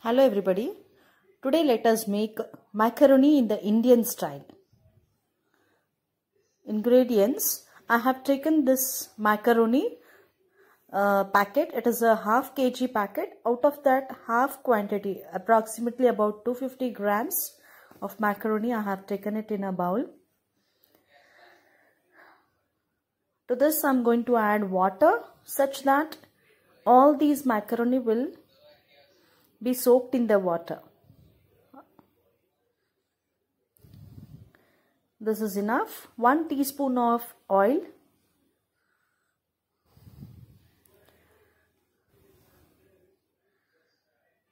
Hello everybody. Today let us make macaroni in the Indian style. Ingredients: I have taken this macaroni packet. It is a half kg packet. Out of that half quantity, approximately about 250 grams of macaroni, I have taken it in a bowl. To this I am going to add water such that all these macaroni will be soaked in the water. This is enough. 1 teaspoon of oil,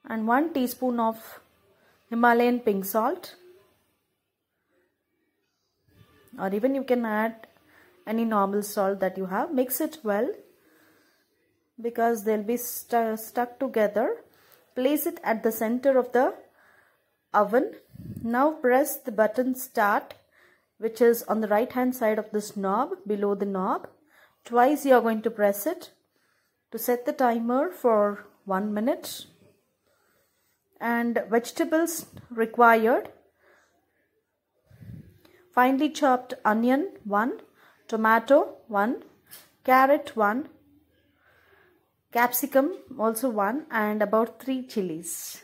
and 1 teaspoon of Himalayan pink salt, or even you can add any normal salt that you have. Mix it well because they'll be stuck together. Place it at the center of the oven. Now press the button start, which is on the right hand side of this knob, below the knob. Twice you are going to press it to set the timer for 1 minute. And vegetables required: finely chopped onion 1, tomato 1, carrot 1, capsicum also 1, and about 3 chilies.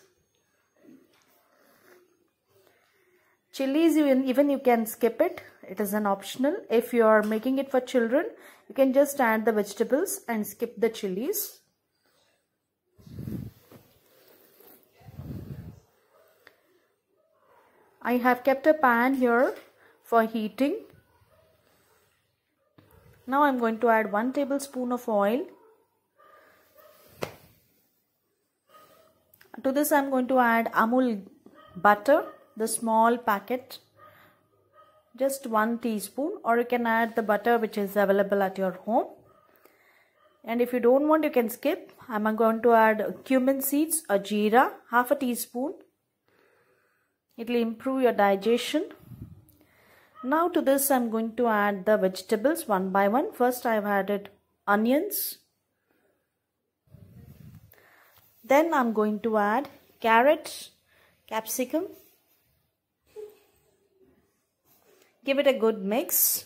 Chilies, even you can skip it. It is an optional. If you are making it for children, you can just add the vegetables and skip the chilies. I have kept a pan here for heating. Now I am going to add 1 tablespoon of oil. To this I am going to add Amul butter, the small packet, just 1 teaspoon, or you can add the butter which is available at your home. And if you don't want, you can skip. I am going to add cumin seeds or jeera, half a teaspoon. It will improve your digestion. Now to this I am going to add the vegetables one by one. First I have added onions. Then I am going to add carrot, capsicum. Give it a good mix.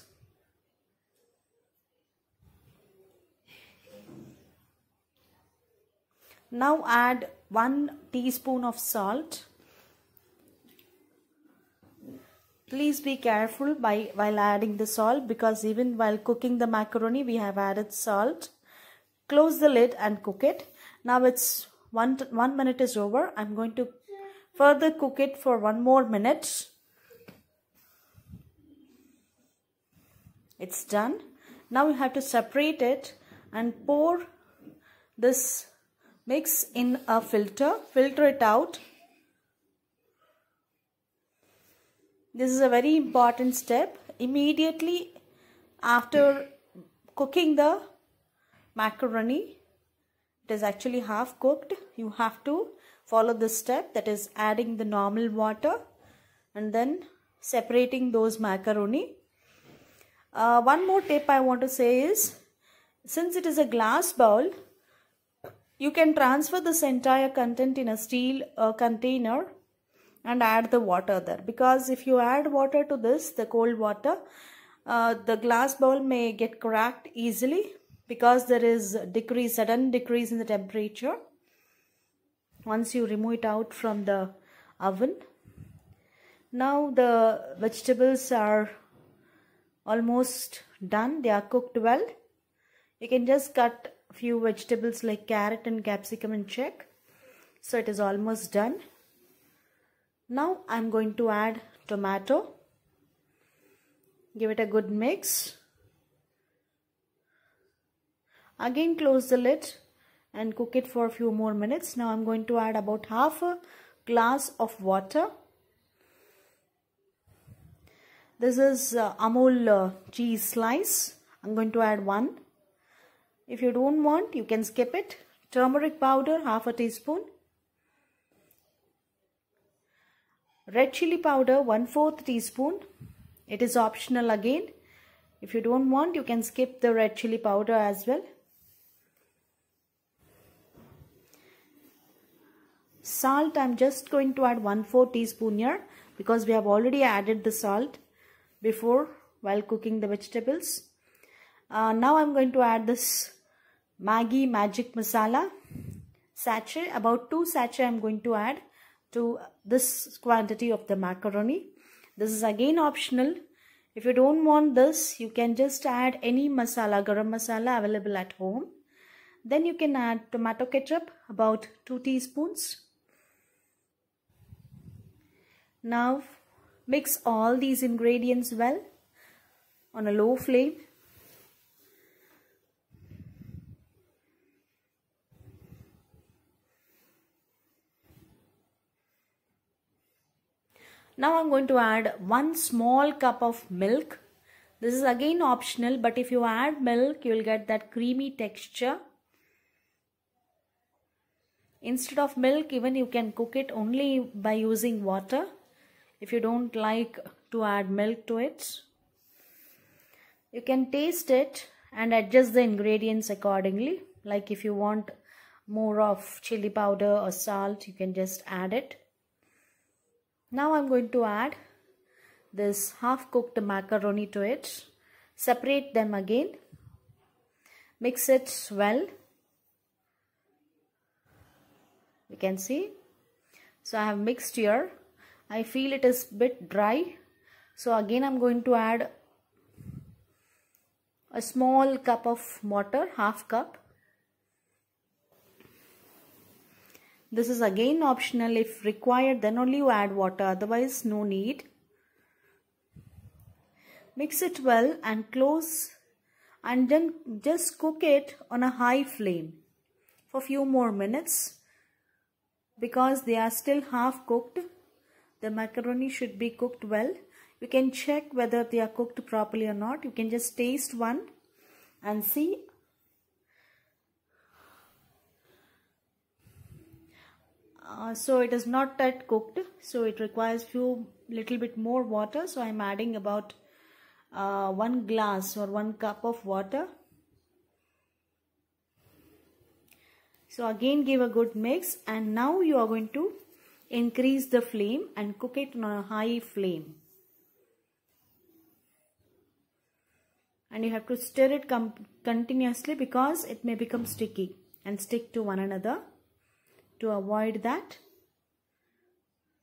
Now add 1 teaspoon of salt. Please be careful while adding the salt, because even while cooking the macaroni we have added salt. Close the lid and cook it. Now it's 1 minute is over. I'm going to further cook it for 1 more minute. It's done. Now we have to separate it and pour this mix in a filter. Filter it out. This is a very important step. Immediately after cooking the macaroni, it is actually half cooked, you have to follow this step, that is adding the normal water and then separating those macaroni. One more tip I want to say is, since it is a glass bowl, you can transfer this entire content in a steel container and add the water there, because if you add water to this, the cold water, the glass bowl may get cracked easily, because there is sudden decrease in the temperature once you remove it out from the oven. Now the vegetables are almost done. They are cooked well. You can just cut a few vegetables like carrot and capsicum and check. So it is almost done. Now I am going to add tomato. Give it a good mix. Again close the lid and cook it for a few more minutes. Now I am going to add about half a glass of water. This is Amul cheese slice. I am going to add 1. If you don't want, you can skip it. Turmeric powder, half a teaspoon. Red chilli powder, 1/4 teaspoon. It is optional again. If you don't want, you can skip the red chilli powder as well. Salt, I'm just going to add 1/4 teaspoon here because we have already added the salt before while cooking the vegetables. Now I'm going to add this Maggi Magic masala sachet. About 2 sachets I'm going to add to this quantity of the macaroni. This is again optional. If you don't want this, you can just add any masala, garam masala available at home. Then you can add tomato ketchup, about 2 teaspoons. Now mix all these ingredients well on a low flame. Now I'm going to add 1 small cup of milk. This is again optional, but if you add milk, you will get that creamy texture. Instead of milk, even you can cook it only by using water if you don't like to add milk to it. You can taste it and adjust the ingredients accordingly. Like if you want more of chili powder or salt, you can just add it. Now I'm going to add this half cooked macaroni to it. Separate them again. Mix it well. You can see. So I have mixed here. I feel it is a bit dry. So again I'm going to add a small cup of water, half cup. This is again optional. If required, then only you add water. Otherwise, no need. Mix it well and close, and then just cook it on a high flame for a few more minutes. Because they are still half cooked, the macaroni should be cooked well. You can check whether they are cooked properly or not. You can just taste one and see. So it is not that cooked, so it requires little bit more water. So I'm adding about 1 glass or 1 cup of water. So again give a good mix, and now you are going to increase the flame and cook it on a high flame. And you have to stir it continuously because it may become sticky and stick to one another. To avoid that,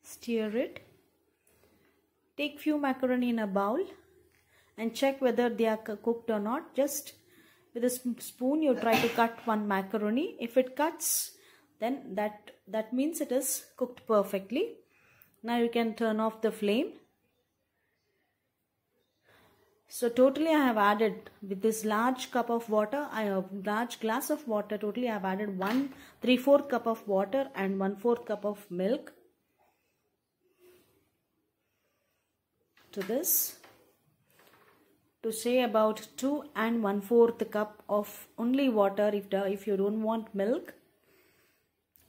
stir it. Take few macaroni in a bowl and check whether they are cooked or not. Just with a spoon you try to cut one macaroni. If it cuts, then that means it is cooked perfectly. Now you can turn off the flame. So totally I have added, with this large cup of water, large glass of water, totally I have added 3/4 cup of water and 1/4 cup of milk to this. To say about 2 and 1/4 cup of only water if you don't want milk,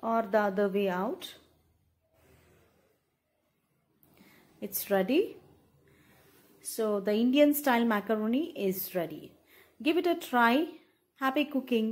or the other way out. It's ready. So the Indian style macaroni is ready. Give it a try. Happy cooking.